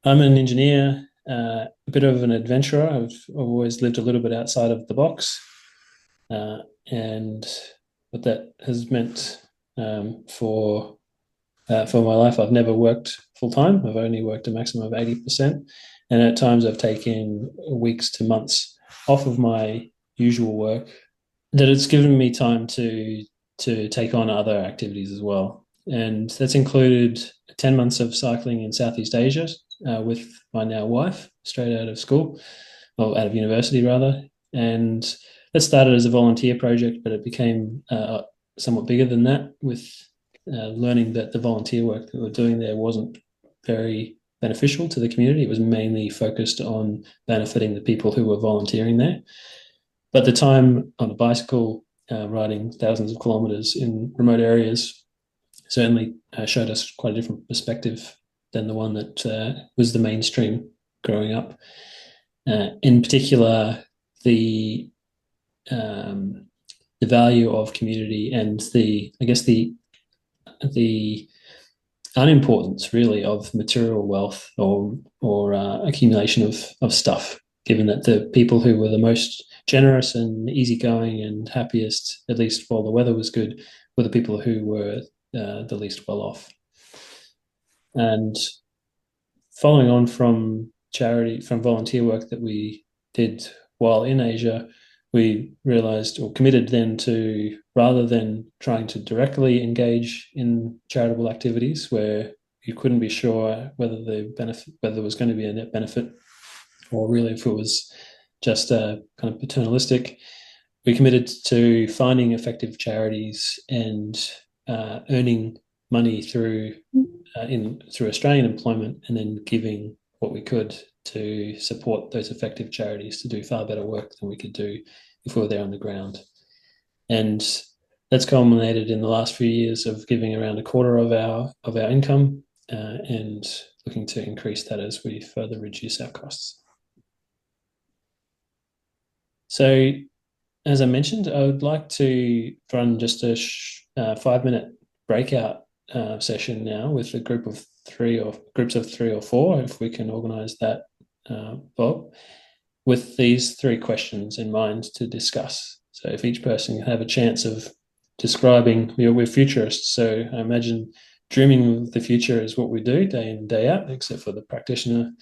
I'm an engineer, a bit of an adventurer. I've always lived a little bit outside of the box, and what that has meant for my life, I've never worked full time. I've only worked a maximum of 80%, and at times I've taken weeks to months off of my usual work. That it's given me time to take on other activities as well, and that's included 10 months of cycling in Southeast Asia with my now wife, straight out of school, or out of university rather. And that started as a volunteer project, but it became somewhat bigger than that, with learning that the volunteer work that we're doing there wasn't very beneficial to the community. It was mainly focused on benefiting the people who were volunteering there. But the time on a bicycle, riding thousands of kilometers in remote areas, certainly showed us quite a different perspective than the one that was the mainstream growing up. In particular, the um, the value of community and the unimportance really of material wealth or accumulation of stuff, given that the people who were the most generous and easygoing and happiest, at least while the weather was good, were the people who were the least well off. And following on from volunteer work that we did while in Asia, we realized or committed then to, rather than trying to directly engage in charitable activities where you couldn't be sure whether there was going to be a net benefit, or really if it was just kind of paternalistic, we committed to finding effective charities and earning money through Australian employment, and then giving what we could to support those effective charities to do far better work than we could do if we were there on the ground. And that's culminated in the last few years of giving around a quarter of our income, and looking to increase that as we further reduce our costs. So, as I mentioned, I would like to run just a 5 minute breakout session now with a group of three, or groups of three or four, if we can organise that, Bob, with these three questions in mind to discuss. So if each person can have a chance of describing, we're futurists, so I imagine dreaming of the future is what we do day in and day out, except for the practitioner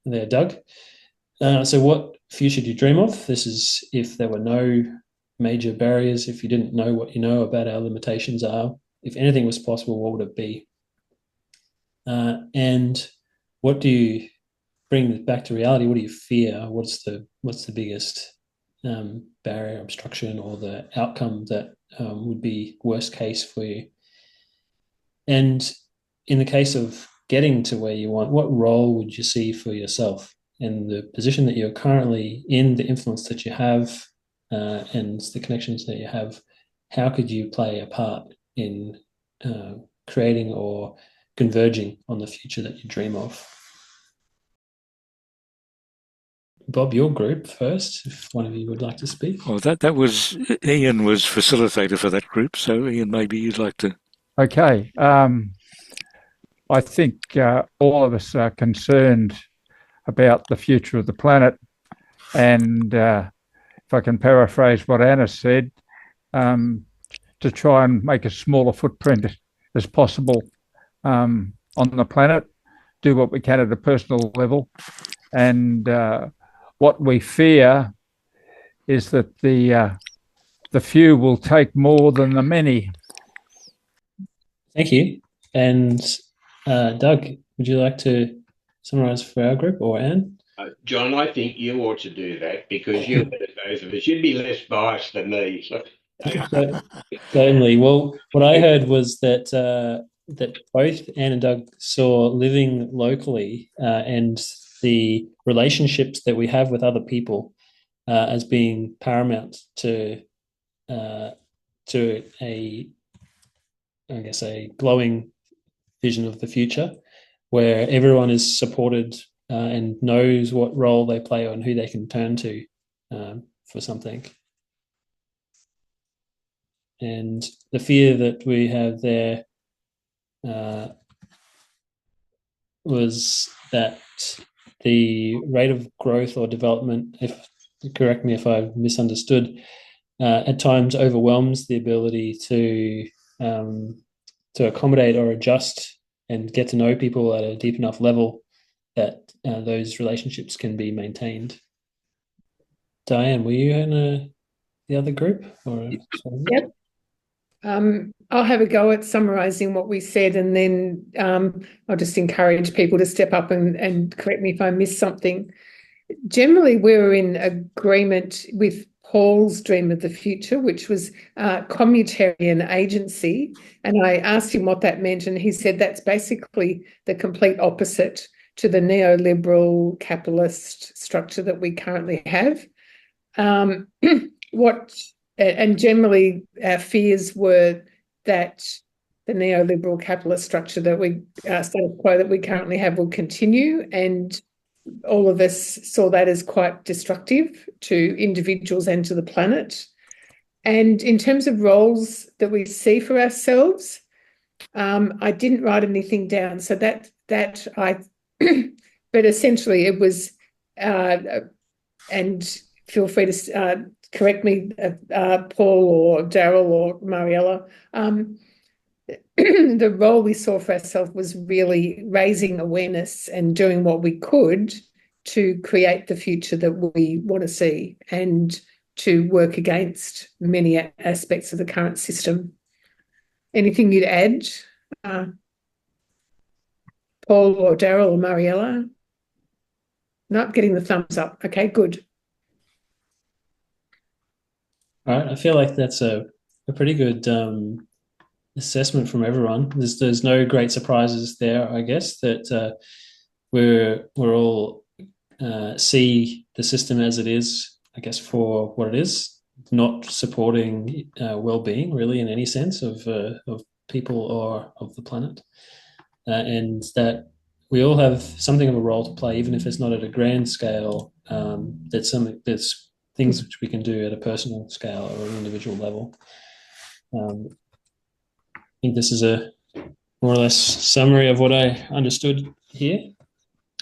there, Doug. So what future do you dream of? This is if there were no major barriers, if you didn't know what you know about our limitations are, if anything was possible, what would it be? And what do you bring back to reality? What do you fear? What's the biggest barrier, obstruction, or the outcome that would be worst case for you? And in the case of getting to where you want, what role would you see for yourself in the position that you're currently in, the influence that you have, and the connections that you have? How could you play a part in creating or converging on the future that you dream of? Bob, your group first, if one of you would like to speak. Well, that was Ian was facilitator for that group, so Ian, maybe you'd like to. Okay. I think all of us are concerned about the future of the planet. And if I can paraphrase what Anna said, to try and make a smaller footprint as possible on the planet, do what we can at a personal level. And what we fear is that the few will take more than the many. Thank you. And Doug, would you like to summarise for our group, or Anne? John, I think you ought to do that because you're both of us. You'd be less biased than me. So, Certainly. Well, what I heard was that both Anne and Doug saw living locally and the relationships that we have with other people as being paramount uh, to a glowing vision of the future, where everyone is supported and knows what role they play and who they can turn to for something. And the fear that we have there was that the rate of growth or development, if correct me if I've misunderstood, at times overwhelms the ability to accommodate or adjust and get to know people at a deep enough level that those relationships can be maintained. Diane, were you in the other group? Or yep. I'll have a go at summarising what we said, and then I'll just encourage people to step up and correct me if I miss something. Generally, we're in agreement with Paul's dream of the future, which was communitarian agency. And I asked him what that meant, and he said that's basically the complete opposite to the neoliberal capitalist structure that we currently have. And generally, our fears were that the neoliberal capitalist structure that we status quo that we currently have will continue, and all of us saw that as quite destructive to individuals and to the planet. And in terms of roles that we see for ourselves, I didn't write anything down, so that I, but essentially it was, and feel free to correct me, Paul or Daryl or Mariella. The role we saw for ourselves was really raising awareness and doing what we could to create the future that we want to see and to work against many aspects of the current system. Anything you'd add, Paul or Daryl or Mariella? Not getting the thumbs up. Okay, good. All right, I feel like that's a pretty good assessment from everyone. There's no great surprises there, I guess, that we're all see the system as it is, I guess, for what it is, not supporting well-being really in any sense of people or of the planet, and that we all have something of a role to play, even if it's not at a grand scale. That's things which we can do at a personal scale or an individual level. I think this is a more or less summary of what I understood here.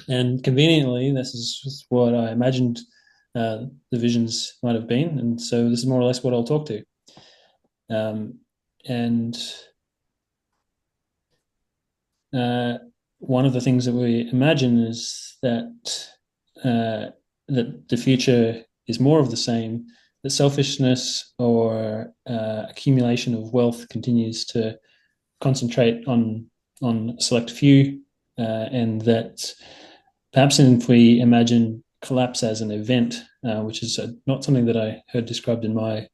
And conveniently, this is what I imagined the visions might have been. And so this is more or less what I'll talk to. One of the things that we imagine is that that the future is more of the same, that selfishness or accumulation of wealth continues to concentrate on a select few, and that perhaps if we imagine collapse as an event, which is not something that I heard described in my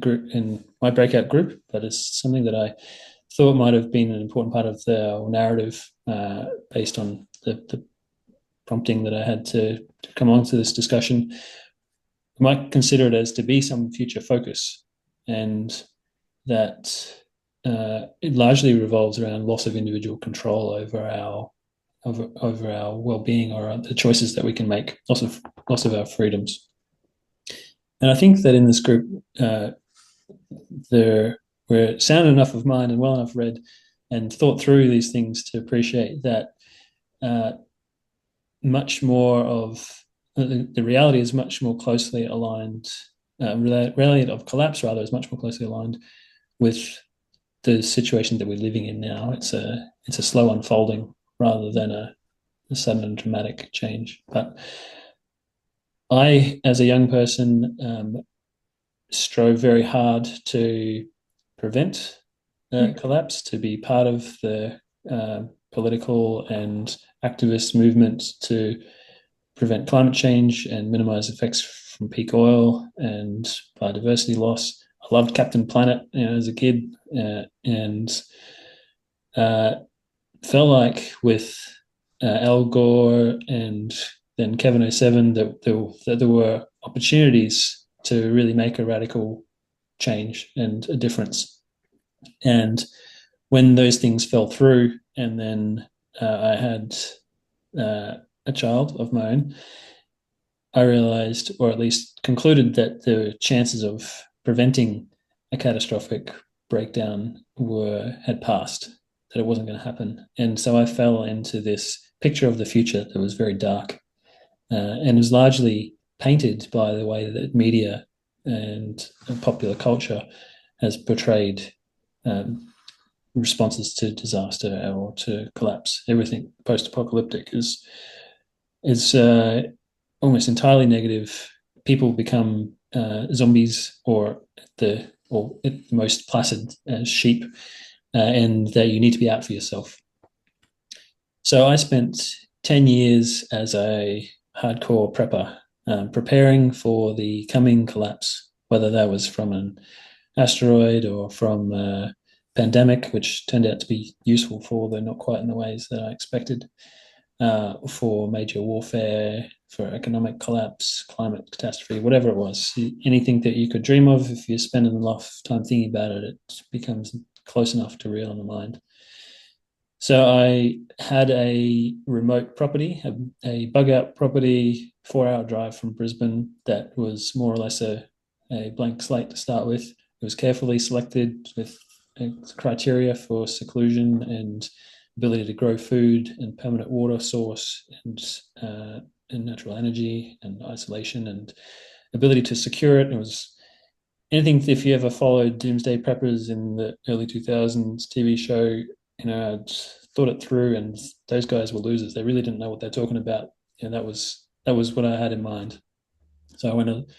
group, in my breakout group, but it's something that I thought might have been an important part of the narrative based on the prompting that I had to come on to this discussion. We might consider it as to be some future focus, and that it largely revolves around loss of individual control over our well-being or the choices that we can make, loss of our freedoms. And I think that in this group, we're sound enough of mind and well enough read and thought through these things to appreciate that much more of the reality is much more closely aligned. Reality of collapse, rather, is much more closely aligned with the situation that we're living in now. It's a slow unfolding rather than a sudden and dramatic change. But I, as a young person, strove very hard to prevent collapse, to be part of the political and activist movement to prevent climate change and minimize effects from peak oil and biodiversity loss. I loved Captain Planet, as a kid, and felt like with Al Gore and then Kevin 07 that there were opportunities to really make a radical change and a difference. And when those things fell through, and then I had a child of my own, I realized, or at least concluded, that the chances of preventing a catastrophic breakdown had passed, that it wasn't going to happen. And so I fell into this picture of the future that was very dark, and was largely painted by the way that media and popular culture has portrayed responses to disaster or to collapse. Everything post-apocalyptic is almost entirely negative. People become zombies, or at the most placid as sheep, and that you need to be out for yourself. So I spent 10 years as a hardcore prepper, preparing for the coming collapse, whether that was from an asteroid or from a pandemic, which turned out to be useful for, though not quite in the ways that I expected, for major warfare, for economic collapse, climate catastrophe, whatever it was. Anything that you could dream of, if you spend enough time thinking about it, it becomes close enough to real in the mind. So I had a remote property, a bug out property, 4-hour drive from Brisbane, that was more or less a blank slate to start with. It was carefully selected with criteria for seclusion and ability to grow food and permanent water source and natural energy and isolation and ability to secure it. It was anything. If you ever followed Doomsday Preppers in the early 2000s TV show, I'd thought it through, and those guys were losers. They really didn't know what they're talking about. That was what I had in mind. So I went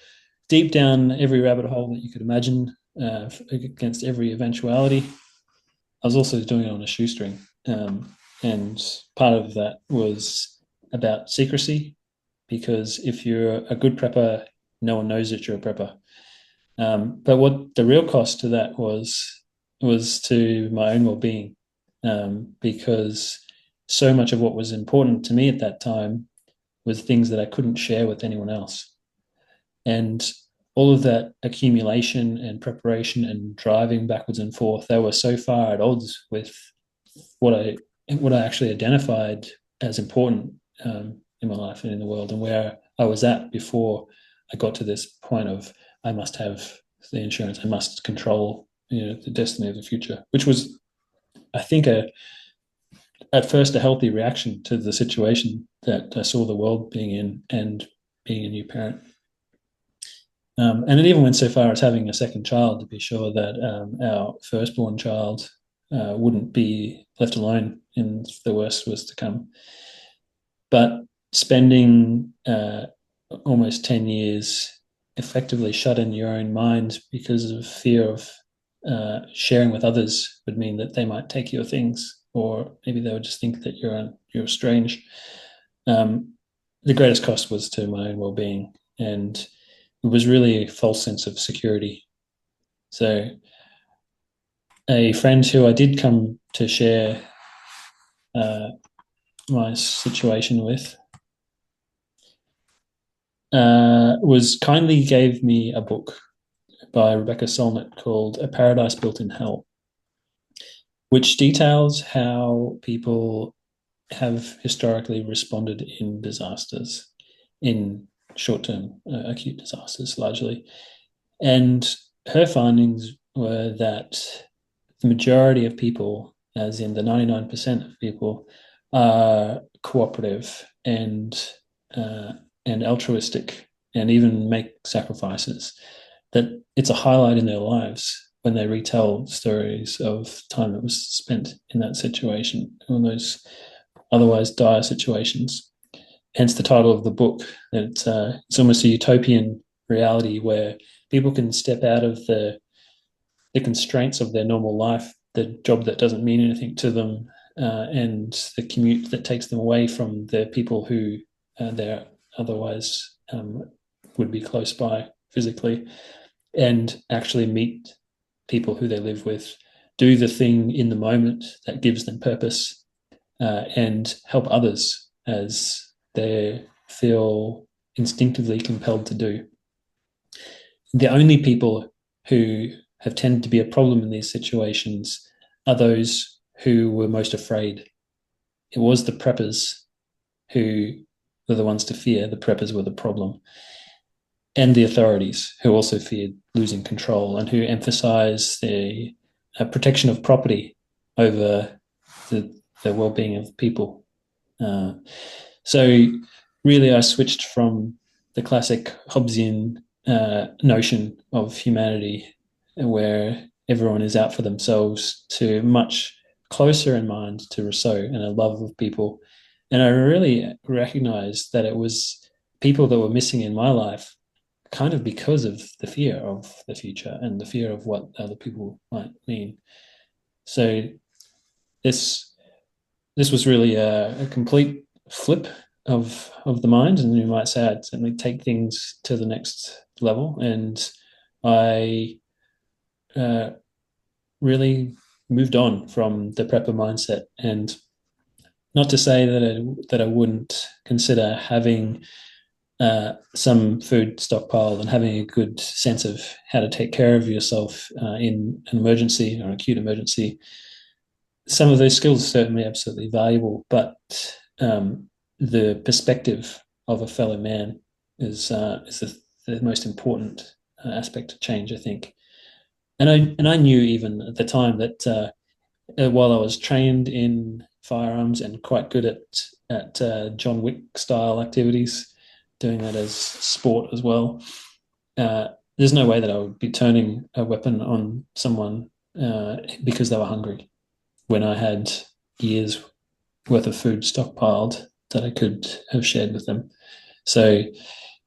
deep down every rabbit hole that you could imagine, against every eventuality. I was also doing it on a shoestring, and part of that was about secrecy, because if you're a good prepper, no one knows that you're a prepper. But what the real cost to that was to my own well-being, because so much of what was important to me at that time was things that I couldn't share with anyone else. And all of that accumulation and preparation and driving backwards and forth, they were so far at odds with what I actually identified as important in my life and in the world, and where I was at before I got to this point of, I must have the insurance, I must control the destiny of the future, which was, I think, at first a healthy reaction to the situation that I saw the world being in and being a new parent. And it even went so far as having a second child, to be sure that our firstborn child wouldn't be left alone if the worst was to come. But spending almost 10 years effectively shut in your own mind because of fear of sharing with others would mean that they might take your things, or maybe they would just think that you're strange. The greatest cost was to my own well-being, and it was really a false sense of security. So a friend who I did come to share my situation with kindly gave me a book by Rebecca Solnit called A Paradise Built in Hell, which details how people have historically responded in disasters, in short-term acute disasters largely. And her findings were that the majority of people, as in the 99% of people, are cooperative and altruistic, and even make sacrifices. That it's a highlight in their lives when they retell stories of time that was spent in that situation, in those otherwise dire situations. Hence the title of the book. That it's almost a utopian reality where people can step out of the constraints of their normal life, the job that doesn't mean anything to them, and the commute that takes them away from the people who they're otherwise would be close by physically, and actually meet people who they live with, do the thing in the moment that gives them purpose, and help others as they feel instinctively compelled to do. The only people who have tended to be a problem in these situations are those who were most afraid. It was the preppers who were the ones to fear. The preppers were the problem. And the authorities, who also feared losing control and who emphasised the protection of property over the well-being of people. So really, I switched from the classic Hobbesian notion of humanity, where everyone is out for themselves, to much closer in mind to Rousseau and a love of people. And I really recognized that it was people that were missing in my life, kind of because of the fear of the future and the fear of what other people might mean. So this this was really a complete flip of the mind, and you might say I'd certainly take things to the next level. And I really moved on from the prepper mindset. And not to say that I wouldn't consider having some food stockpiled and having a good sense of how to take care of yourself in an emergency or an acute emergency. Some of those skills are certainly absolutely valuable, but the perspective of a fellow man is the most important aspect to change, I think. And I knew even at the time that while I was trained in firearms and quite good at John Wick style activities, doing that as sport as well, there's no way that I would be turning a weapon on someone because they were hungry, when I had years worth of food stockpiled that I could have shared with them. So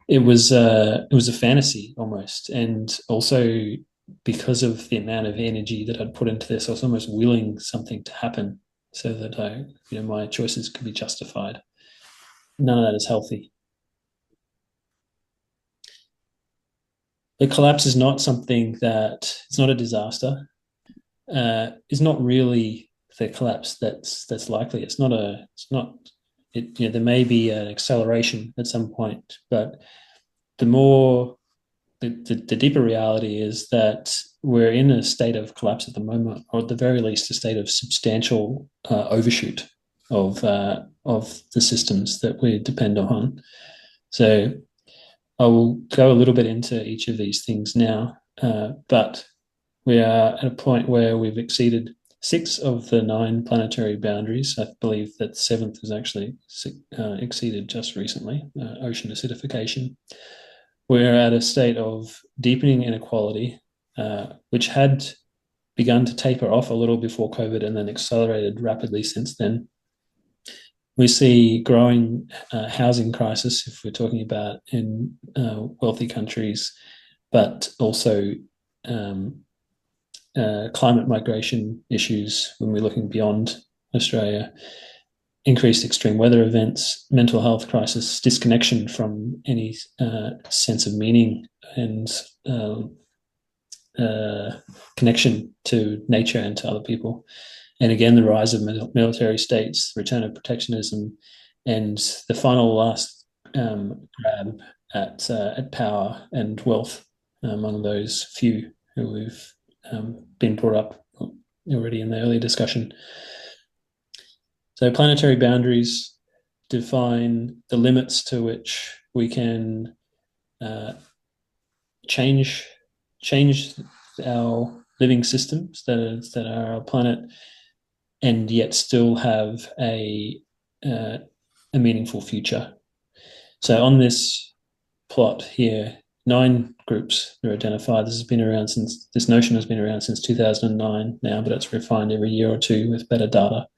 it was a fantasy almost, and also because of the amount of energy that I'd put into this, I was almost willing something to happen so that my choices could be justified. None of that is healthy. The collapse is not something that it's not a disaster. It's not really the collapse that's likely. There may be an acceleration at some point, but the deeper reality is that we're in a state of collapse at the moment, or at the very least, a state of substantial overshoot of the systems that we depend on. So I will go a little bit into each of these things now, but we are at a point where we've exceeded 6 of the 9 planetary boundaries. I believe that the 7th is actually exceeded just recently, ocean acidification. We're at a state of deepening inequality, which had begun to taper off a little before COVID and then accelerated rapidly since then. We see growing housing crisis, if we're talking about in wealthy countries, but also climate migration issues when we're looking beyond Australia, increased extreme weather events, mental health crisis, disconnection from any sense of meaning and connection to nature and to other people. And again, the rise of military states, the return of protectionism, and the last grab at power and wealth among those few who we've been brought up already in the earlier discussion. So planetary boundaries define the limits to which we can change our living systems that are our planet, and yet still have a meaningful future. So on this plot here, 9 groups are identified. This notion has been around since 2009 now, but it's refined every year or two with better data.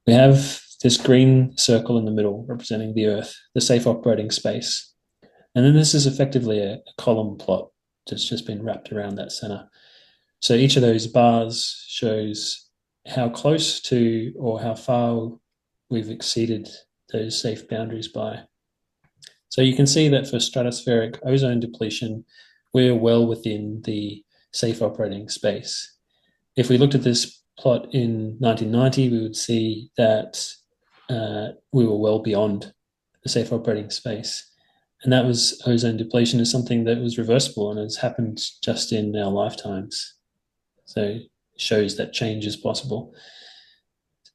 We have this green circle in the middle representing the Earth, the safe operating space. And then this is effectively a column plot that's just been wrapped around that center. So each of those bars shows how close to or how far we've exceeded those safe boundaries by. So you can see that for stratospheric ozone depletion, we're well within the safe operating space. If we looked at this plot in 1990, we would see that we were well beyond the safe operating space. And that was ozone depletion is something that was reversible and has happened just in our lifetimes. So it shows that change is possible.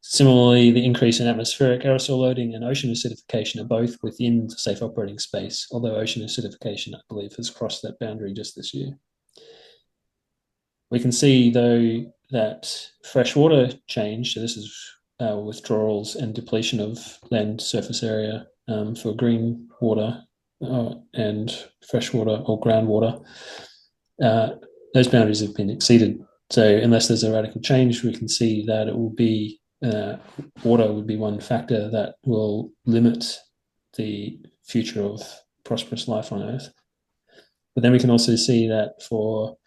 Similarly, the increase in atmospheric aerosol loading and ocean acidification are both within the safe operating space, although ocean acidification, I believe, has crossed that boundary just this year. We can see, though, that freshwater change, so this is withdrawals and depletion of land surface area for green water and freshwater or groundwater, those boundaries have been exceeded. So unless there's a radical change, we can see that it will be water would be one factor that will limit the future of prosperous life on Earth. But then we can also see that for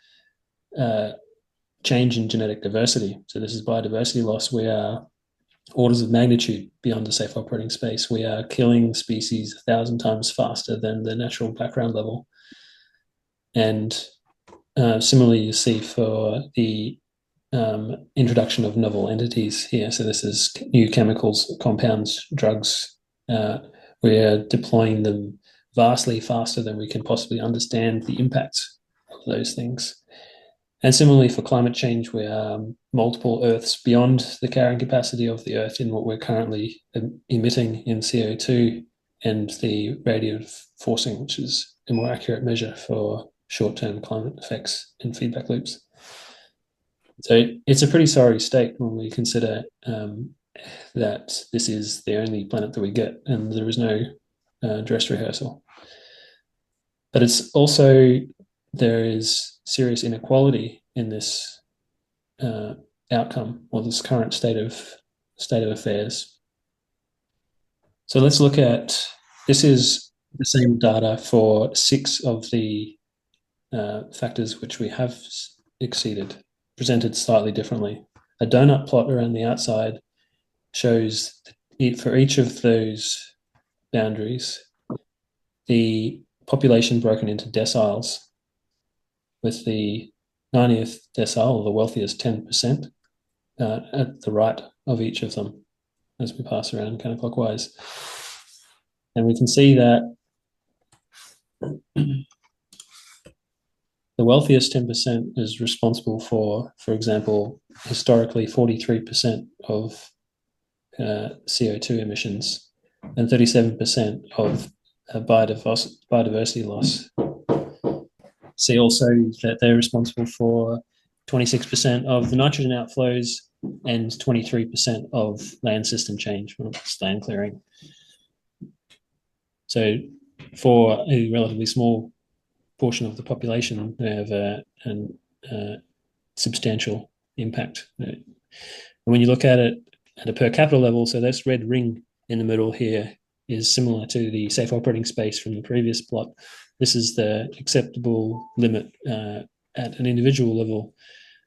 change in genetic diversity, so this is biodiversity loss, we are orders of magnitude beyond the safe operating space. We are killing species 1,000 times faster than the natural background level. And similarly, you see for the introduction of novel entities here. So this is new chemicals, compounds, drugs. We're deploying them vastly faster than we can possibly understand the impacts of those things. And similarly for climate change, we are multiple Earths beyond the carrying capacity of the Earth in what we're currently emitting in CO2 and the radiative forcing, which is a more accurate measure for short-term climate effects and feedback loops. So it's a pretty sorry state when we consider that this is the only planet that we get and there is no dress rehearsal. But it's also, there is serious inequality in this outcome or this current state of affairs. So let's look at, this is the same data for 6 of the factors which we have exceeded, presented slightly differently. A donut plot around the outside shows for each of those boundaries, the population broken into deciles, with the 90th decile, or the wealthiest 10%, at the right of each of them as we pass around counterclockwise. And we can see that the wealthiest 10% is responsible for example, historically 43% of CO2 emissions and 37% of biodiversity loss. See also that they're responsible for 26% of the nitrogen outflows and 23% of land system change, land clearing. So for a relatively small portion of the population, they have a substantial impact. And when you look at it at a per capita level, so this red ring in the middle here is similar to the safe operating space from the previous plot. This is the acceptable limit at an individual level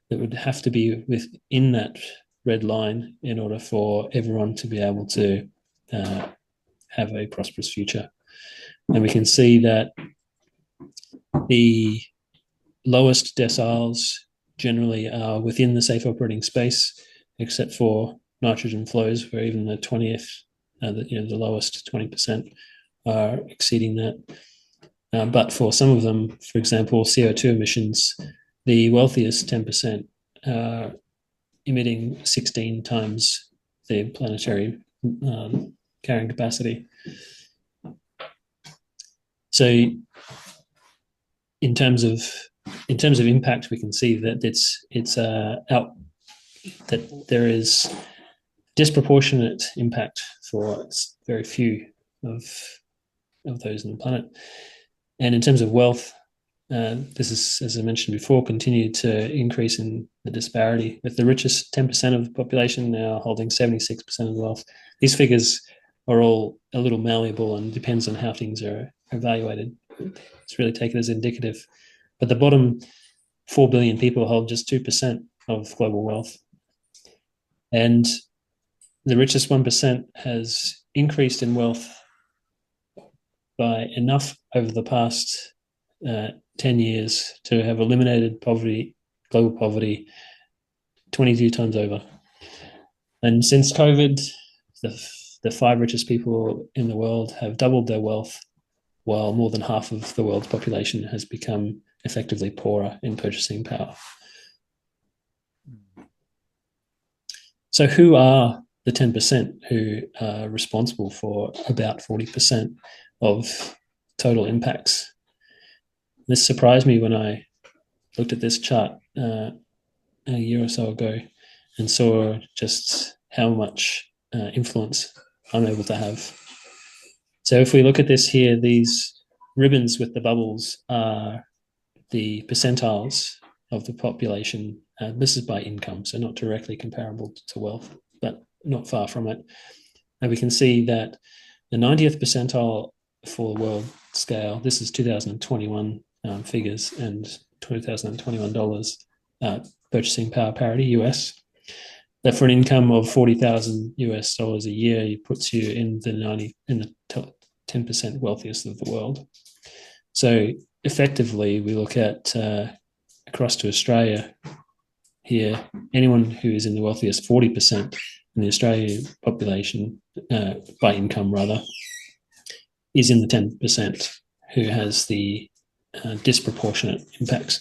that would have to be within that red line in order for everyone to be able to have a prosperous future. And we can see that the lowest deciles generally are within the safe operating space, except for nitrogen flows, where even the 20th, the lowest 20% are exceeding that. But for some of them, for example, CO2 emissions, the wealthiest 10% are emitting 16 times the planetary carrying capacity. So in terms of impact, we can see that that there is disproportionate impact for very few of those on the planet. And in terms of wealth, this is, as I mentioned before, continued to increase in the disparity, with the richest 10% of the population now holding 76% of the wealth. These figures are all a little malleable and depends on how things are evaluated. It's really taken as indicative. But the bottom 4 billion people hold just 2% of global wealth. And the richest 1% has increased in wealth by enough over the past 10 years to have eliminated poverty, global poverty, 22 times over. And since COVID, the 5 richest people in the world have doubled their wealth, while more than half of the world's population has become effectively poorer in purchasing power. So who are the 10% who are responsible for about 40% of total impacts? This surprised me when I looked at this chart a year or so ago and saw just how much influence I'm able to have. So if we look at this here, these ribbons with the bubbles are the percentiles of the population. This is by income, so not directly comparable to wealth, but not far from it. And we can see that the 90th percentile for the world scale, this is 2021 figures and $2021 purchasing power parity US. That for an income of $40,000 a year, it puts you in the 10% wealthiest of the world. So effectively, we look at across to Australia here, anyone who is in the wealthiest 40% in the Australian population, by income rather, is in the 10% who has the disproportionate impacts.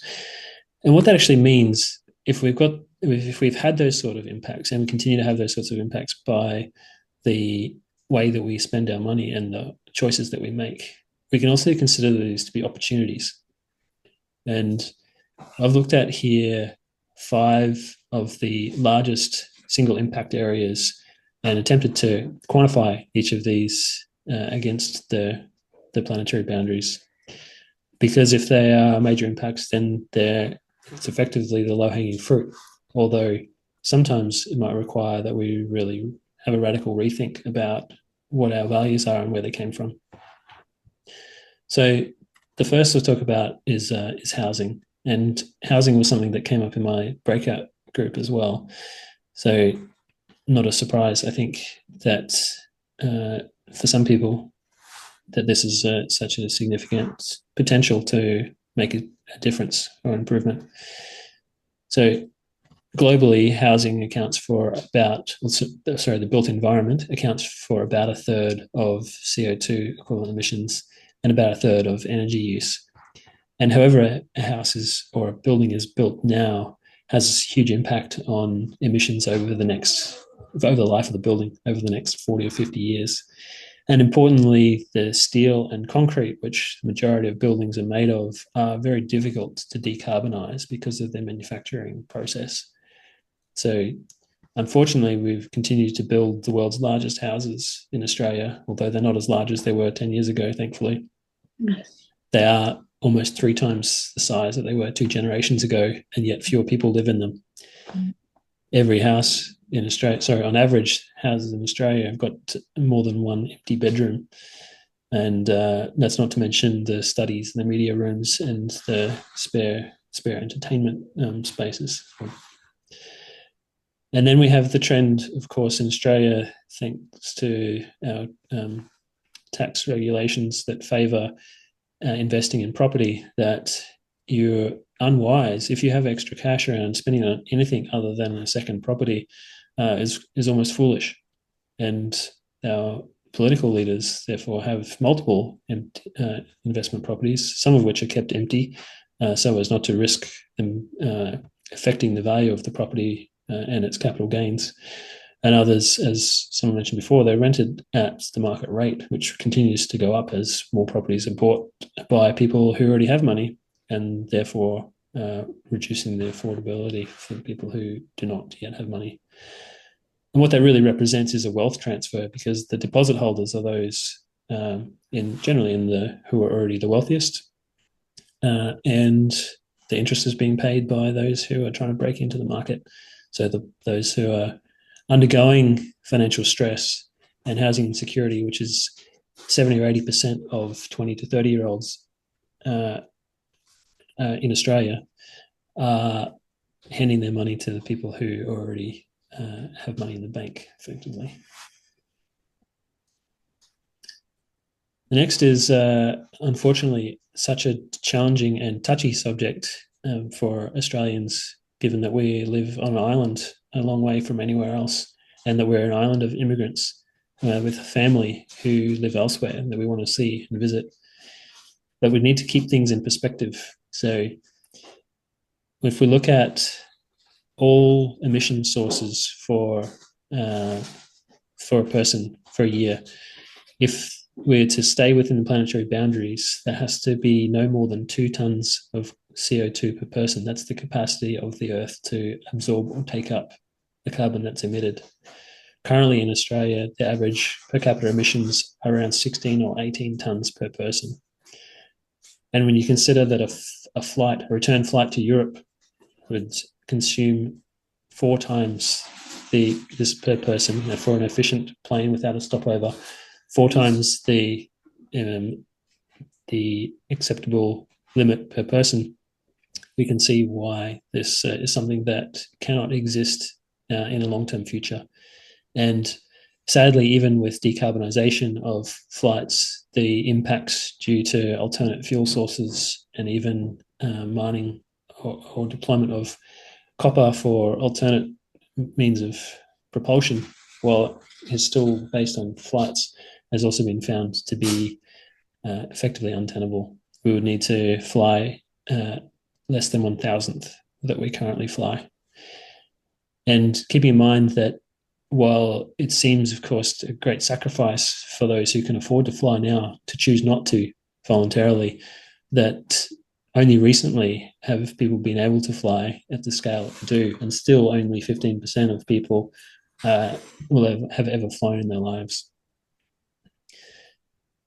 And what that actually means, if we've had those sort of impacts and we continue to have those sorts of impacts by the way that we spend our money and the choices that we make, we can also consider these to be opportunities. And I've looked at here 5 of the largest single impact areas and attempted to quantify each of these against the planetary boundaries. Because if they are major impacts, then it's effectively the low-hanging fruit. Although sometimes it might require that we really have a radical rethink about what our values are and where they came from. So the first I'll talk about is housing. And housing was something that came up in my breakout group as well. So not a surprise, I think, that for some people that this is such a significant potential to make a difference or improvement. So globally, housing accounts for the built environment accounts for about 1/3 of CO2 equivalent emissions and about 1/3 of energy use. And however a house or a building is built now has huge impact on emissions over the life of the building, over the next 40 or 50 years. And importantly, the steel and concrete, which the majority of buildings are made of, are very difficult to decarbonize because of their manufacturing process. So unfortunately, we've continued to build the world's largest houses in Australia, although they're not as large as they were 10 years ago, thankfully. They are almost 3 times the size that they were 2 generations ago, and yet fewer people live in them. Every house in Australia, on average, houses in Australia have got more than 1 empty bedroom. And that's not to mention the studies, the media rooms, and the spare entertainment spaces. And then we have the trend, of course, in Australia, thanks to our tax regulations that favour investing in property, that you're unwise if you have extra cash around. Spending on anything other than a second property is almost foolish. And our political leaders therefore have multiple investment properties, some of which are kept empty so as not to risk them affecting the value of the property and its capital gains. And others, as someone mentioned before, they're rented at the market rate, which continues to go up as more properties are bought by people who already have money, and therefore reducing the affordability for people who do not yet have money. And what that really represents is a wealth transfer, because the deposit holders are those generally who are already the wealthiest, and the interest is being paid by those who are trying to break into the market. So those who are undergoing financial stress and housing insecurity, which is 70 or 80% of 20 to 30-year-olds in Australia, are handing their money to the people who already have money in the bank, effectively. The next is, unfortunately, such a challenging and touchy subject for Australians, given that we live on an island a long way from anywhere else, and that we're an island of immigrants with a family who live elsewhere and that we want to see and visit. But we need to keep things in perspective. So if we look at all emission sources for a person for a year, if we're to stay within the planetary boundaries, there has to be no more than 2 tons of CO2 per person. That's the capacity of the Earth to absorb or take up the carbon that's emitted. currently in Australia, the average per capita emissions are around 16 or 18 tonnes per person. And when you consider that a return flight to Europe would consume 4 times this per person, for an efficient plane without a stopover, 4 times the acceptable limit per person, we can see why this is something that cannot exist in a long-term future. And sadly, even with decarbonisation of flights, the impacts due to alternate fuel sources and even mining or deployment of copper for alternate means of propulsion, while it's still based on flights, has also been found to be effectively untenable. We would need to fly less than 1,000th that we currently fly. And keeping in mind that while it seems, of course, a great sacrifice for those who can afford to fly now to choose not to voluntarily, that only recently have people been able to fly at the scale that they do, and still only 15% of people will have ever flown in their lives.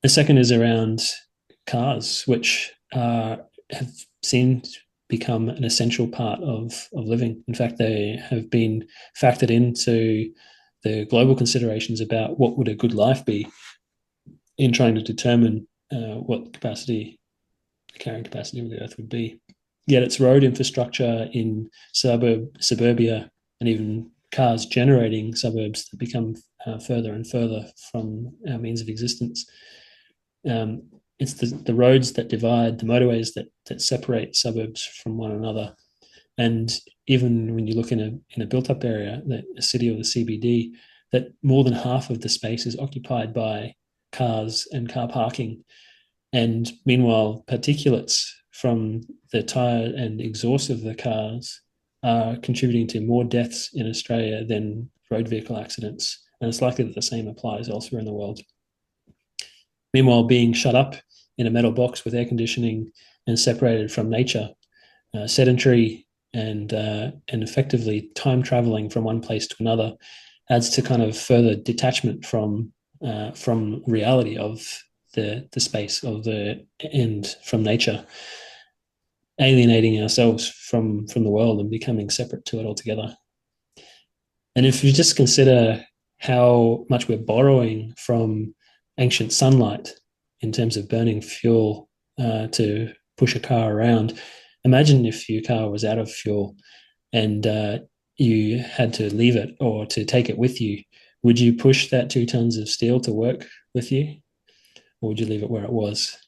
The second is around cars, which have seemed to become an essential part of living. In fact, they have been factored into the global considerations about what would a good life be in trying to determine what carrying capacity of the Earth would be. Yet it's road infrastructure in suburbia and even cars generating suburbs that become further and further from our means of existence. It's the roads that divide, the motorways that separate suburbs from one another. And even when you look in a built-up area, a city or the CBD, that more than half of the space is occupied by cars and car parking. And meanwhile, particulates from the tyre and exhaust of the cars are contributing to more deaths in Australia than road vehicle accidents. And it's likely that the same applies elsewhere in the world. Meanwhile, being shut up in a metal box with air conditioning and separated from nature, sedentary and effectively time traveling from one place to another, adds to kind of further detachment from reality of the space of the end from nature, alienating ourselves from the world and becoming separate to it altogether. And if you just consider how much we're borrowing from ancient sunlight in terms of burning fuel to push a car around, imagine if your car was out of fuel and you had to leave it or to take it with you. Would you push that 2 tons of steel to work with you, or would you leave it where it was?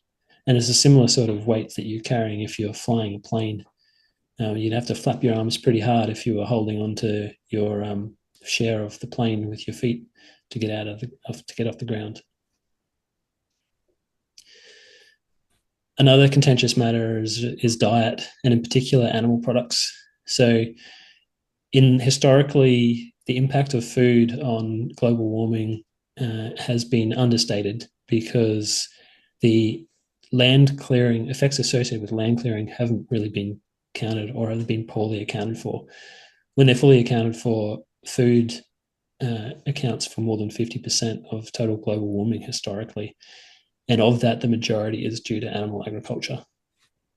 And it's a similar sort of weight that you're carrying if you're flying a plane. You'd have to flap your arms pretty hard if you were holding on to your share of the plane with your feet to get off the ground. Another contentious matter is diet, and in particular animal products. So historically, the impact of food on global warming has been understated because the land clearing effects associated with land clearing haven't really been counted, or have been poorly accounted for. When they're fully accounted for, food accounts for more than 50% of total global warming historically. And of that, the majority is due to animal agriculture.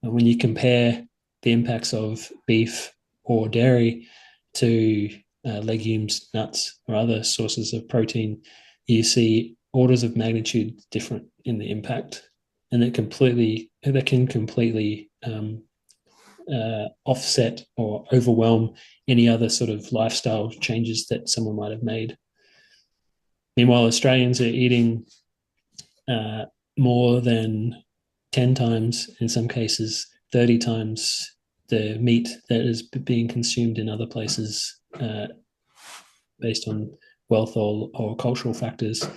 And when you compare the impacts of beef or dairy to legumes, nuts, or other sources of protein, you see orders of magnitude different in the impact. And that can completely offset or overwhelm any other sort of lifestyle changes that someone might have made. Meanwhile, Australians are eating more than 10 times, in some cases 30 times, the meat that is being consumed in other places based on wealth or cultural factors,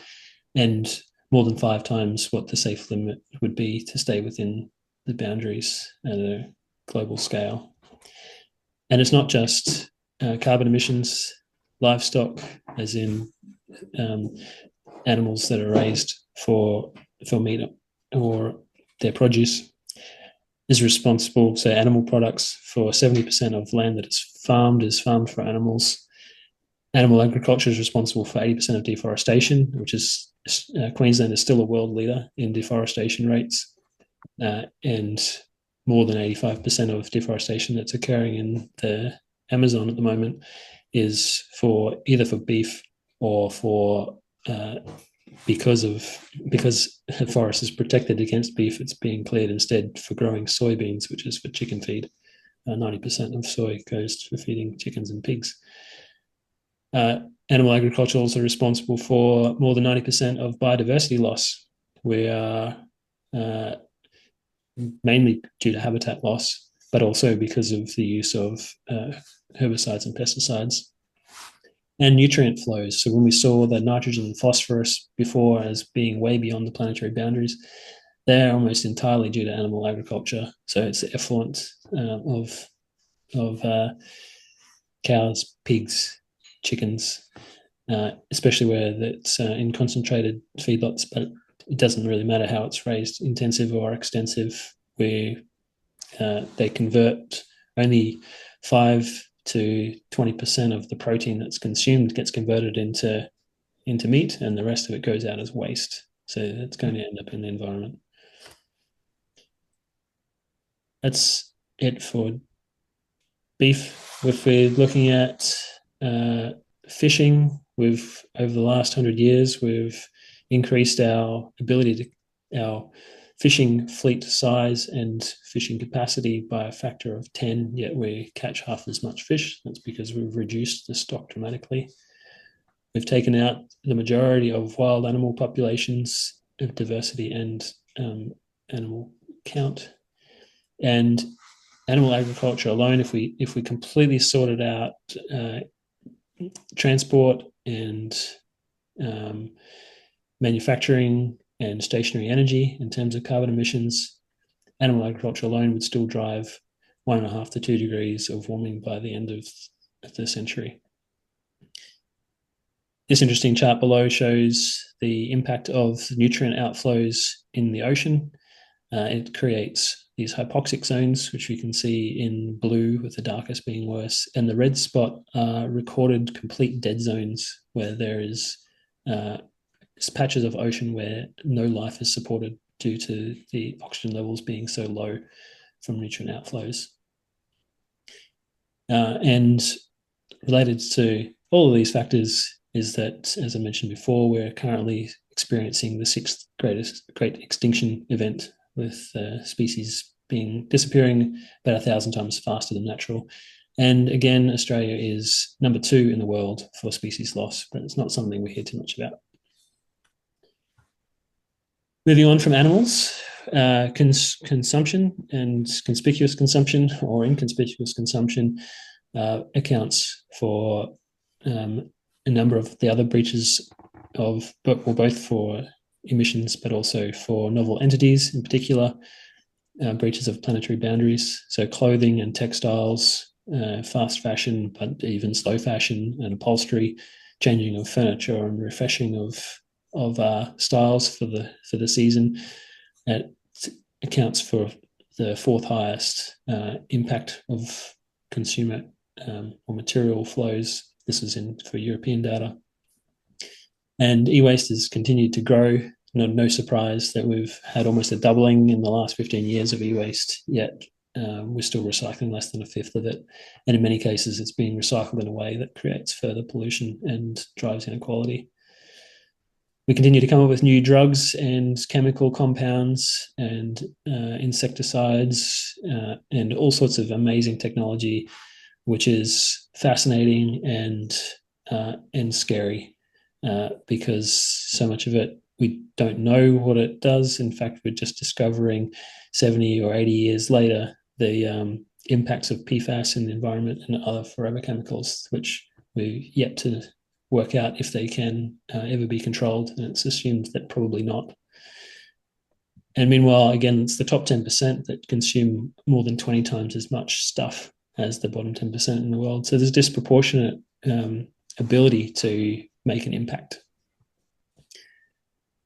and more than 5 times what the safe limit would be to stay within the boundaries at a global scale. And it's not just carbon emissions, livestock, as in animals that are raised for meat or their produce, is responsible, so animal products, for 70% of land that is farmed for animals. Animal agriculture is responsible for 80% of deforestation, which is Queensland is still a world leader in deforestation rates, and more than 85% of deforestation that's occurring in the Amazon at the moment is either for beef or for because the forest is protected against beef, it's being cleared instead for growing soybeans, which is for chicken feed. 90% of soy goes for feeding chickens and pigs. Animal agriculture also responsible for more than 90% of biodiversity loss. We are mainly due to habitat loss, but also because of the use of herbicides and pesticides. And nutrient flows. So when we saw the nitrogen and phosphorus before as being way beyond the planetary boundaries, they're almost entirely due to animal agriculture. So it's the effluent of cows, pigs, chickens, especially where that's in concentrated feedlots, but it doesn't really matter how it's raised, intensive or extensive, where they convert only 5 to 20% of the protein that's consumed gets converted into meat, and the rest of it goes out as waste. So it's going to end up in the environment. That's it for beef. If we're looking at fishing, over the last 100 years, we've increased our our fishing fleet size and fishing capacity by a factor of 10, yet we catch half as much fish. That's because we've reduced the stock dramatically. We've taken out the majority of wild animal populations of diversity and animal count. And animal agriculture alone, if we completely sorted out transport and manufacturing and stationary energy in terms of carbon emissions, animal agriculture alone would still drive 1.5 to 2 degrees of warming by the end of the century. This interesting chart below shows the impact of nutrient outflows in the ocean. It creates these hypoxic zones, which we can see in blue, with the darkest being worse. And the red spot are recorded complete dead zones, where there is patches of ocean where no life is supported due to the oxygen levels being so low from nutrient outflows. And related to all of these factors is that, as I mentioned before, we're currently experiencing the 6th great extinction event, with species disappearing about 1,000 times faster than natural. And again, Australia is number 2 in the world for species loss, but it's not something we hear too much about. Moving on from animals, consumption and conspicuous consumption or inconspicuous consumption accounts for a number of the other breaches of, both for emissions, but also for novel entities, in particular, breaches of planetary boundaries. So clothing and textiles, fast fashion, but even slow fashion and upholstery, changing of furniture and refreshing of styles for the season. It accounts for the 4th highest impact of consumer or material flows. This is for European data. And e-waste has continued to grow. No surprise that we've had almost a doubling in the last 15 years of e-waste, yet we're still recycling less than 1/5 of it. And in many cases, it's being recycled in a way that creates further pollution and drives inequality. We continue to come up with new drugs and chemical compounds and insecticides and all sorts of amazing technology, which is fascinating and scary because so much of it we don't know what it does. In fact, we're just discovering 70 or 80 years later the impacts of PFAS in the environment and other forever chemicals, which we're yet to work out if they can ever be controlled, and it's assumed that probably not. And meanwhile, again, it's the top 10% that consume more than 20 times as much stuff as the bottom 10% in the world. So there's disproportionate ability to make an impact.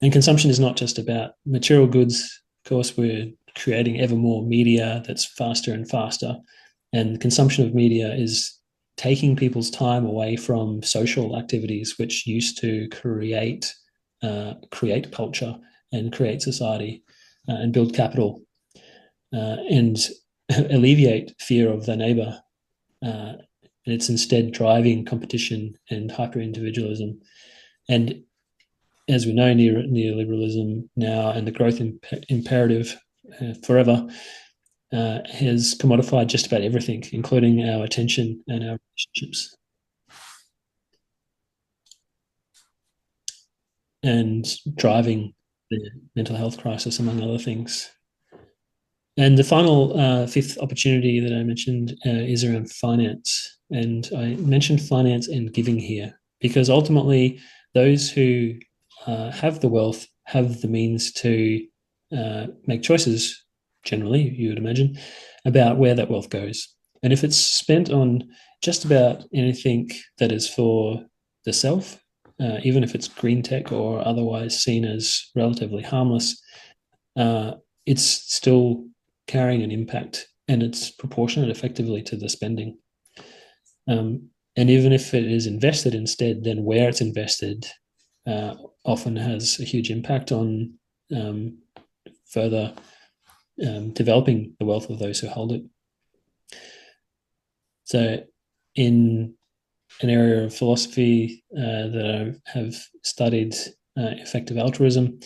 And consumption is not just about material goods. Of course, we're creating ever more media that's faster and faster, and consumption of media is taking people's time away from social activities which used to create culture and create society and build capital and alleviate fear of the neighbor. And it's instead driving competition and hyper-individualism. And as we know, neoliberalism now and the growth imperative forever has commodified just about everything, including our attention and our relationships. And driving the mental health crisis, among other things. And the final fifth opportunity that I mentioned is around finance. And I mentioned finance and giving here because ultimately those who have the wealth have the means to make choices, generally, you would imagine, about where that wealth goes. And if it's spent on just about anything that is for the self, even if it's green tech or otherwise seen as relatively harmless, it's still carrying an impact and it's proportionate effectively to the spending. And even if it is invested instead, then where it's invested often has a huge impact on further developing the wealth of those who hold it. So in an area of philosophy that I have studied, effective altruism,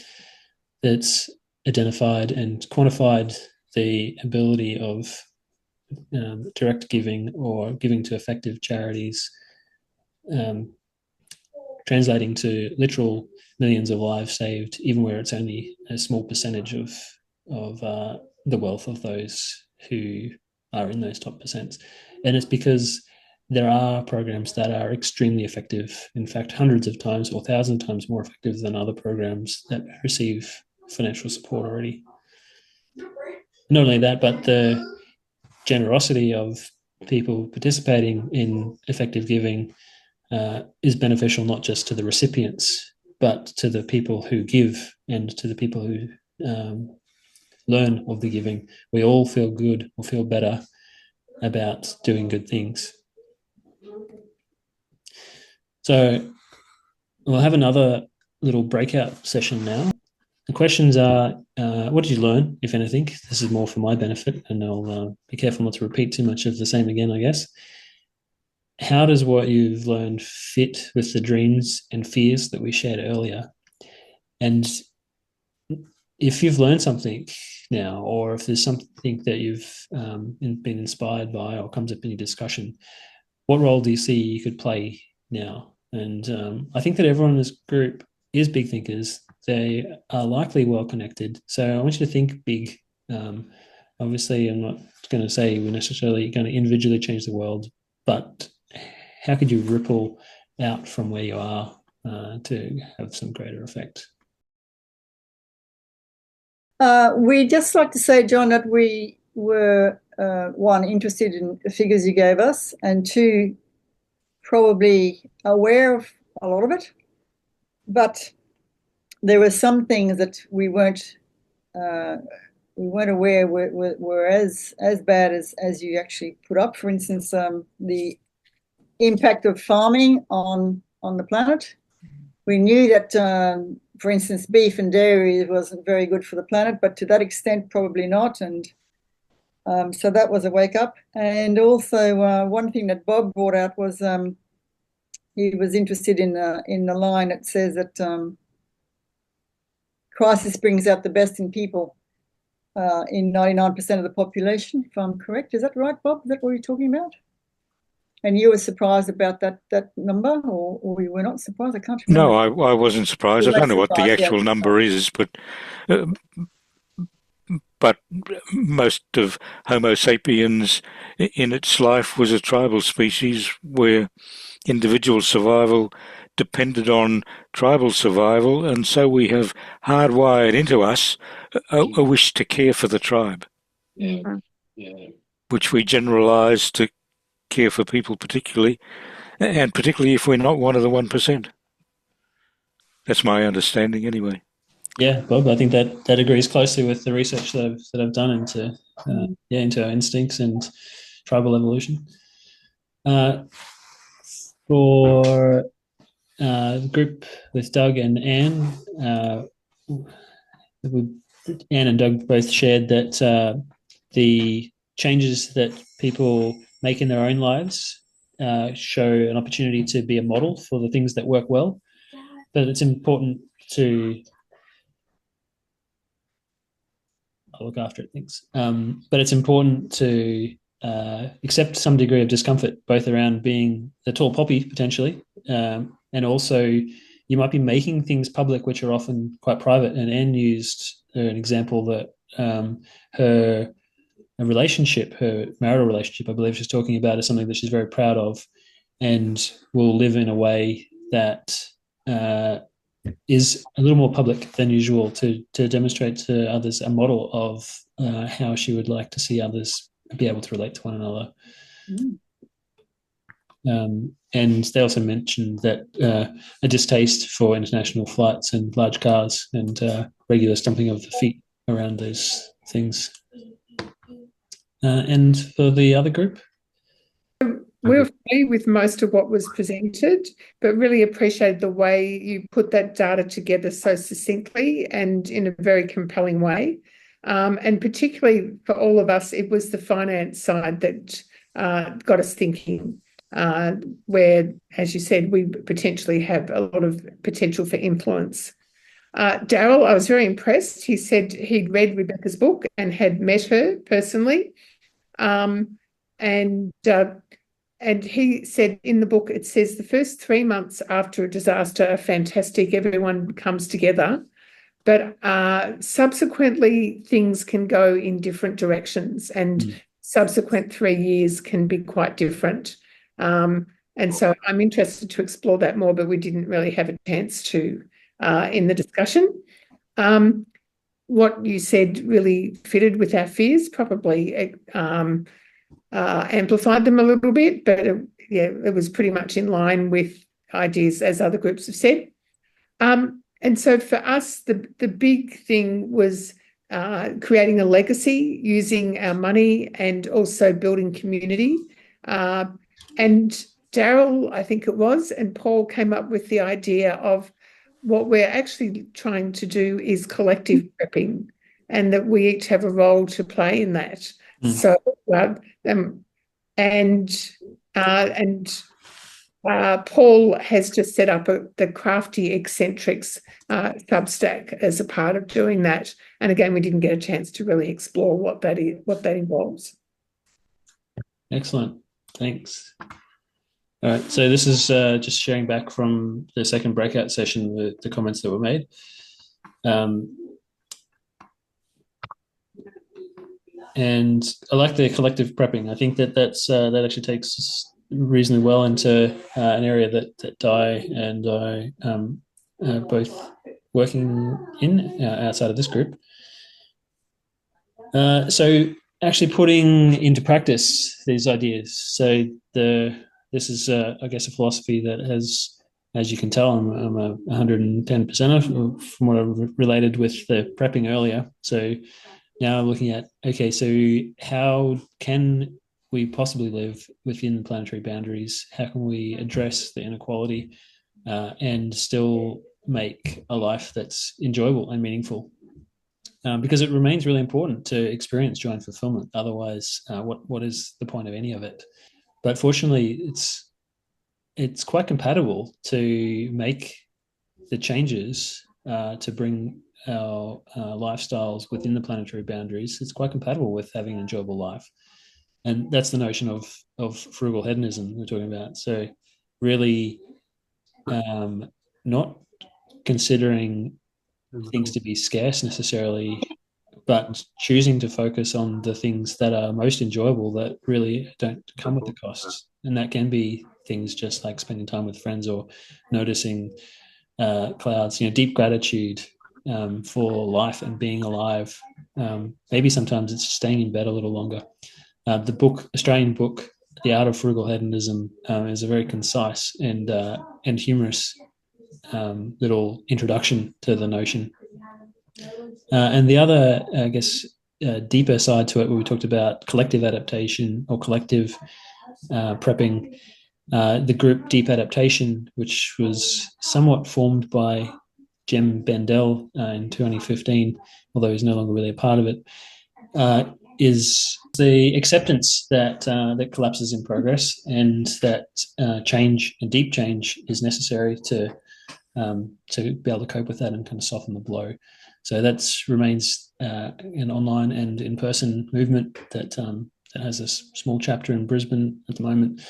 that's identified and quantified the ability of direct giving or giving to effective charities, translating to literal millions of lives saved, even where it's only a small percentage of the wealth of those who are in those top percents. And it's because there are programs that are extremely effective, in fact, hundreds of times or 1,000 times more effective than other programs that receive financial support already. Not only that, but the generosity of people participating in effective giving is beneficial not just to the recipients, but to the people who give and to the people who learn of the giving. We all feel good or feel better about doing good things. So we'll have another little breakout session now. The questions are, what did you learn, if anything? This is more for my benefit, and I'll be careful not to repeat too much of the same again, I guess. How does what you've learned fit with the dreams and fears that we shared earlier? And if you've learned something now, or if there's something that you've been inspired by or comes up in your discussion, what role do you see you could play now? And I think that everyone in this group is big thinkers. They are likely well connected. So I want you to think big. Obviously, I'm not going to say we're necessarily going to individually change the world, but how could you ripple out from where you are to have some greater effect? We'd just like to say, John, that we were, one, interested in the figures you gave us, and two, probably aware of a lot of it. But there were some things that we weren't aware were as bad as you actually put up. For instance, the impact of farming on the planet. We knew that, for instance, beef and dairy wasn't very good for the planet, but to that extent, probably not. And so that was a wake up. And also, one thing that Bob brought out was he was interested in the line that says that crisis brings out the best in people in 99% of the population, if I'm correct. Is that right, Bob? Is that what you're talking about? And you were surprised about that number, or you were not surprised? I can't remember. No, I wasn't surprised. I don't know what the actual number is, but most of Homo sapiens in its life was a tribal species where individual survival depended on tribal survival, and so we have hardwired into us a wish to care for the tribe, which we generalize to care for people particularly, and particularly if we're not one of the 1%. That's my understanding anyway. Yeah, Bob, I think that agrees closely with the research that I've done into our instincts and tribal evolution. For the group with Doug and Anne, Anne and Doug both shared that the changes that people make in their own lives show an opportunity to be a model for the things that work well. But it's important to I'll look after it. Thanks. But it's important to accept some degree of discomfort, both around being the tall poppy potentially, and also you might be making things public which are often quite private. And Anne used an example that her relationship, her marital relationship, I believe she's talking about, is something that she's very proud of, and will live in a way that is a little more public than usual to demonstrate to others a model of how she would like to see others be able to relate to one another. And they also mentioned that a distaste for international flights and large cars and regular stomping of the feet around those things. And for the other group? We were familiar with most of what was presented, but really appreciated the way you put that data together so succinctly and in a very compelling way. And particularly for all of us, it was the finance side that got us thinking, where, as you said, we potentially have a lot of potential for influence. Daryl, I was very impressed. He said he'd read Rebecca's book and had met her personally. And he said in the book, it says the first 3 months after a disaster are fantastic. Everyone comes together. But subsequently, things can go in different directions, and subsequent 3 years can be quite different. And so I'm interested to explore that more, but we didn't really have a chance to in the discussion. What you said really fitted with our fears, probably amplified them a little bit, but it was pretty much in line with ideas as other groups have said. And so for us, the big thing was creating a legacy using our money and also building community. And Daryl, I think it was, and Paul came up with the idea of what we're actually trying to do is collective prepping, and that we each have a role to play in that. So, Paul has just set up the Crafty Eccentrics Substack as a part of doing that. And again, we didn't get a chance to really explore what that involves. Excellent, thanks. All right, so this is just sharing back from the second breakout session, the comments that were made. And I like the collective prepping. I think that that actually takes us reasonably well into an area that Di and I are both working in outside of this group. So actually putting into practice these ideas. So this is, I guess, a philosophy that has, as you can tell, I'm a 110% from what I related with the prepping earlier. So now looking at, okay, so how can we possibly live within the planetary boundaries? How can we address the inequality and still make a life that's enjoyable and meaningful? Because it remains really important to experience joy and fulfillment. Otherwise, what is the point of any of it? But fortunately, it's quite compatible to make the changes to bring our lifestyles within the planetary boundaries. It's quite compatible with having an enjoyable life. And that's the notion of frugal hedonism we're talking about. So really not considering things to be scarce necessarily, but choosing to focus on the things that are most enjoyable that really don't come with the costs. And that can be things just like spending time with friends or noticing clouds, deep gratitude for life and being alive. Maybe sometimes it's staying in bed a little longer. The Australian book, The Art of Frugal Hedonism, is a very concise and humorous little introduction to the notion. And the other, I guess, deeper side to it, where we talked about collective adaptation or collective prepping. The group Deep Adaptation, which was somewhat formed by Jem Bendell in 2015, although he's no longer really a part of it, is the acceptance that that collapse is in progress and that change and deep change is necessary to be able to cope with that and kind of soften the blow. So that remains an online and in-person movement that has a small chapter in Brisbane at the moment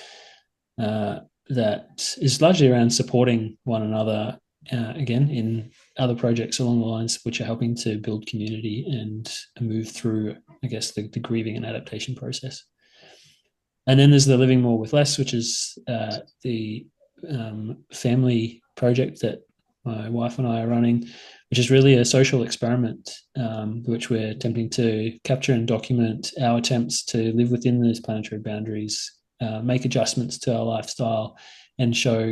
that is largely around supporting one another again in other projects along the lines which are helping to build community and move through, I guess, the grieving and adaptation process. And then there's the Living More with Less, which is the family project that my wife and I are running, which is really a social experiment, which we're attempting to capture and document our attempts to live within those planetary boundaries, make adjustments to our lifestyle, and show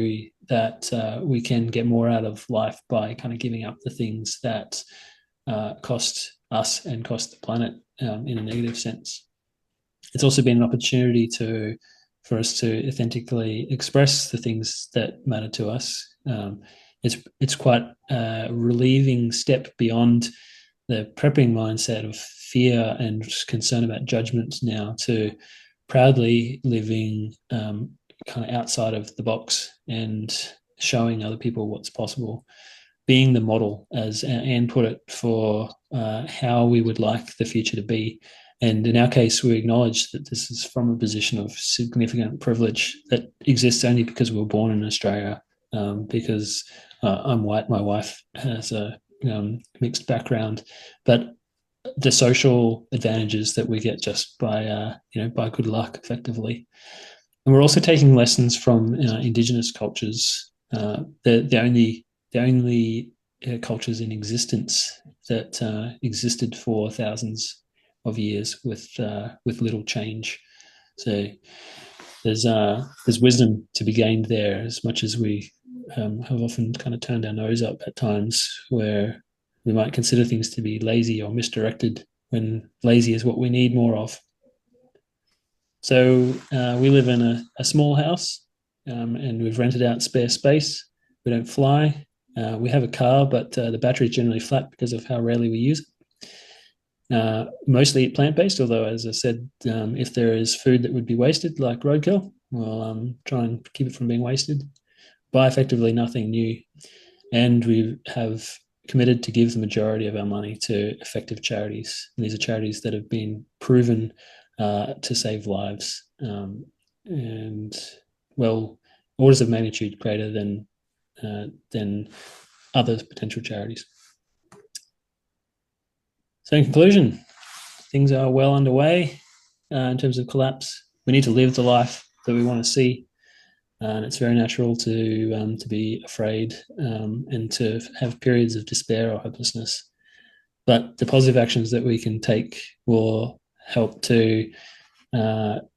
that we can get more out of life by kind of giving up the things that cost us and cost the planet in a negative sense. It's also been an opportunity for us to authentically express the things that matter to us. It's quite a relieving step beyond the prepping mindset of fear and concern about judgment now to proudly living kind of outside of the box and showing other people what's possible, being the model, as Anne put it, for how we would like the future to be. And in our case, we acknowledge that this is from a position of significant privilege that exists only because we were born in Australia, because I'm white, my wife has a mixed background, but the social advantages that we get just by by good luck, effectively. And we're also taking lessons from Indigenous cultures, the only cultures in existence that existed for thousands of years with little change. So there's wisdom to be gained there, as much as we have often kind of turned our nose up at times where we might consider things to be lazy or misdirected when lazy is what we need more of. So we live in a small house and we've rented out spare space. We don't fly. We have a car, but the battery is generally flat because of how rarely we use it. Mostly plant-based, although, as I said, if there is food that would be wasted, like roadkill, we'll try and keep it from being wasted. Buy effectively nothing new. And we have committed to give the majority of our money to effective charities. And these are charities that have been proven to save lives and, well, orders of magnitude greater than other potential charities. So in conclusion, things are well underway in terms of collapse. We need to live the life that we want to see. And it's very natural to be afraid and to have periods of despair or hopelessness. But the positive actions that we can take will help to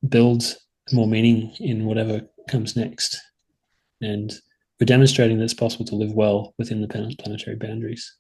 build more meaning in whatever comes next. And we're demonstrating that it's possible to live well within the planetary boundaries.